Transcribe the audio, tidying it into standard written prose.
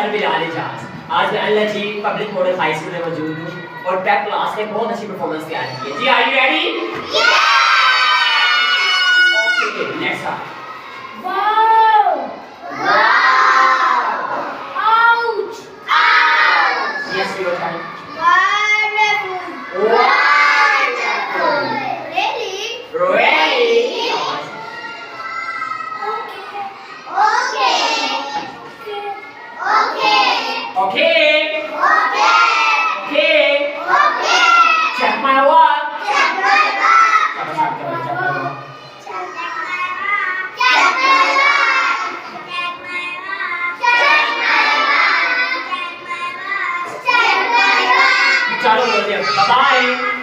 Sir Bilal Ejaz. आज मैं अल्लाह जी public model high school में मौजूद हूँ और बैक क्लास में बहुत अच्छी परफॉर्मेंस तैयार की है। Ji are you ready? Okay let's start. Wow! Wow! Ouch! Ouch! Yes your turn. Wonderful! Wonderful! Really? Ready? Okay. Okay. Okay. Okay. Okay. Okay. Check my work. Check my work. Check my work. Check my work. Check my work. Check my work. Check my work. Check my work. Check my work. चलो बोलते हैं bye bye.